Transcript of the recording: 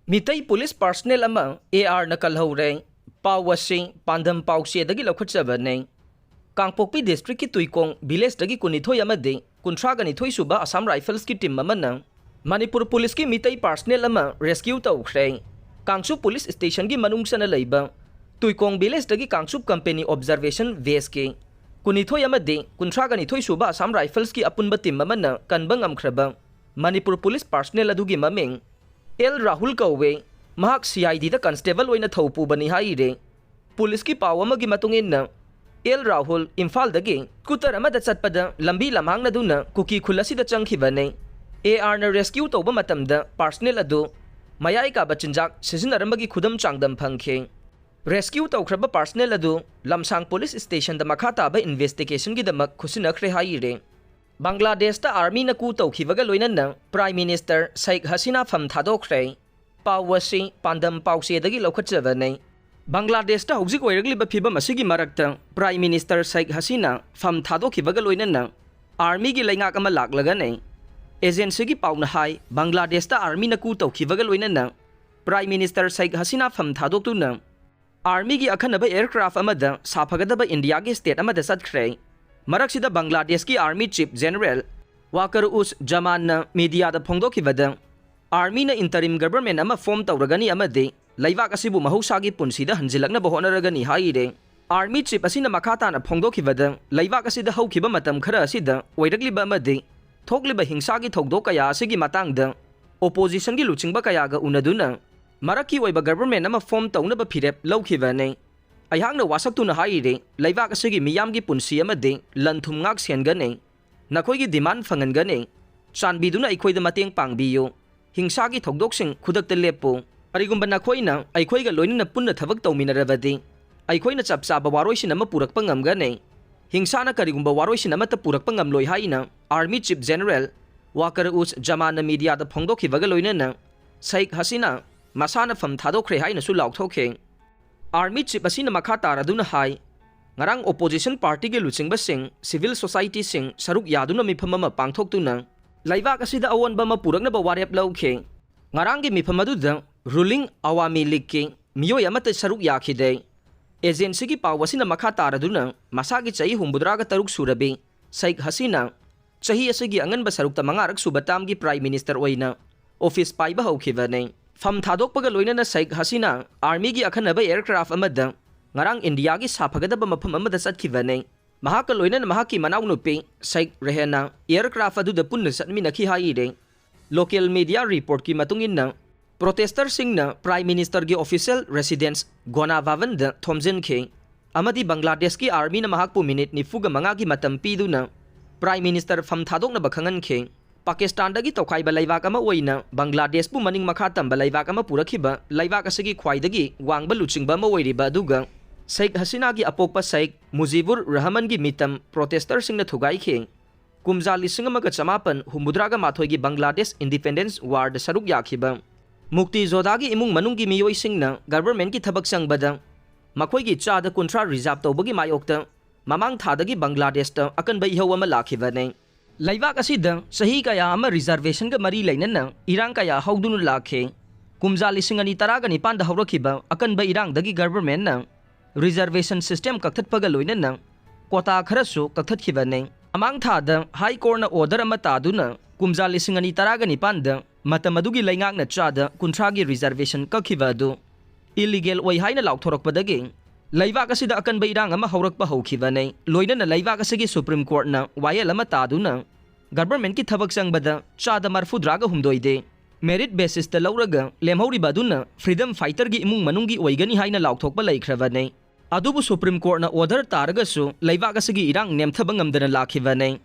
Meetei Police Personnel ama AR na Kalhoure pawasi pandam pausi dagi lokhatchabane Kangpokpi District ki Tuikong Village dagi kunithoi amade kunthraga nithoi suba Assam Rifles ki team amana Manipur Police ki Meetei Personnel ama rescue Thadokhre Kangsup Police Station gi manungsana leiba Tuikong Village dagi Kangsup Company Observation Base ki kunithoi amade kunthraga nithoi suba Assam Rifles ki apunba team amana kanbang amkhraba Manipur Police Personnel adugi maming El Rahul Kauwe, Mahak CID da Constable oina thaupu bani haire. Police ki pawama gi matungin na El Rahul Imphal dagi kutar amada chatpada lambi lamhang na duna kuki khulasi da changkhibane. AR na rescue tawba matamda personnel adu mayai ka bachinjak sizinarambagi khudam changdam phangkhe. Rescue tawkhraba personnel adu Lamsang Police Station da makhata ba investigation gi damak khusinakhre haire. Bangladesh ta army na Coup Toukhibaga Loinana Prime Minister Sheikh Hasina from Thadokhre pawasi pandam pausi dagi lokhatchabane Bangladesh ta hojik oiragli ba phibam asigi marakta Prime Minister Sheikh Hasina from Thadokhibagga Loinana army gi laingak ama laklaga nei agency gi pauna hai Bangladesh ta army na Coup Toukhibaga Loinana Prime Minister Sheikh Hasina from Thadoktuna army gi akhanaba aircraft amada saphagada India gi state amada satkre Maraksida Bangladesh ki Army Chief General Wakar Us Jaman na media da phongdokhibada Army na interim government ama form tawragani amade laibak asibu mahusagi punsida hanjilakna bahonaragani haire Army Chief asina makhata na phongdokhibada laibak asida haukiba matam khara asida oiragliba amade thokliba hingsagi thokdok kaya asigi matangda opposition gi luchingba kaya ga unaduna maraki oiba government ama form tawnaba phirep laukhibane Ayhangna wasaktuna haire laibak asigi miyamgi punsi amade lanthum ngak siangane nakhoi gi demand phangangane chanbiduna aikhoida mateng pangbiyo hingsagi thokdoksing khudakta lepo arigumba nakhoina aikhoiga loinina punna thabak tawminarabadi aikhoina chapchaba waroisin ama purakpa ngamgane hingsana karigumba waroisin amata purakpa ngamloi haina Army Chief General Wakar Us Jamana media da phongdokhibaga loinana Sheikh Hasina masana from Thadokhre haina su lauthokhe Army Chief asina makha taraduna hai ngarang opposition party ge luchingba sing civil society sing saruk yaduna mifam ama pangthoktuna laibak asida awanba ma purakna ba warep laukhe ngarang ge mifam aduda ruling awami league ke miyoi amata saruk yakhide agency gi pawasina makha taraduna masagi chahi humbudraga taruk surabe Sheikh Hasina chahi asigi anganba saruk ta mangarak subatam gi prime minister oina office paiba hokhibane Fam Thadokhpaga Loinana Sheikh Hasina army gi akhanaba aircraft amada ngarang India gi saphagadaba mafam amada satkhibane mahaka loinana mahaki manaw nupi Sheikh Rehana aircraft adu da punna satminakhi haire local media report ki matungin na protester singna prime minister gi official residence Gona Bhavan da thomjen khe amadi Bangladesh ki army na mahakpu minute nifuga manga gi matam piduna prime minister Fam Thadokna bakhangan khe Pakistan dagi tokhaiba laibak ama oina Bangladesh pu maning makha tamba laibak ama purakhiba laibak asigi khwaidagi wangba luchingba ma oiriba aduga Sheikh Hasina gi apokpa Sheikh Mujibur Rahman gi mitam protester singna thugai khe kumja lising amaga chamapan humudraga mathoi gi Bangladesh Independence War da saruk yakhiba Mukti Joda gi imung manung gi miyoi singna government gi thabak changbada makhoi gi cha da kontra reserve tawbagi mayokta mamang thadagi Bangladesh ta akanba ihau ama lakhibane Laibak asida sahi kaya ama reservation ga mari lainana irang kaya haudunu lakhe kumja lising ani taraga ni panda hawrakhiba akan ba irang dagi government na reservation system kakthatpaga loinana kota kharasu kakthathibane amang thada high court na order ama taduna kumja lising ani taraga ni panda matamadugi laingak na chada kunthagi reservation kakhiba du illegal oi haina laukthorokpadagi Laibak asida akan ba irang ama hawrakpa hawkhibane loinana laibak asigi Supreme Court na wayel ama taduna government ki thabak changbada chada marfu draga humdoide merit basis ta lauraga lemhori baduna freedom fighter gi imung manungi oigani haina laukthokpa laikhrabane adubu Supreme Court na order taraga su laibak asigi irang nemthaba ngamdana lakhibane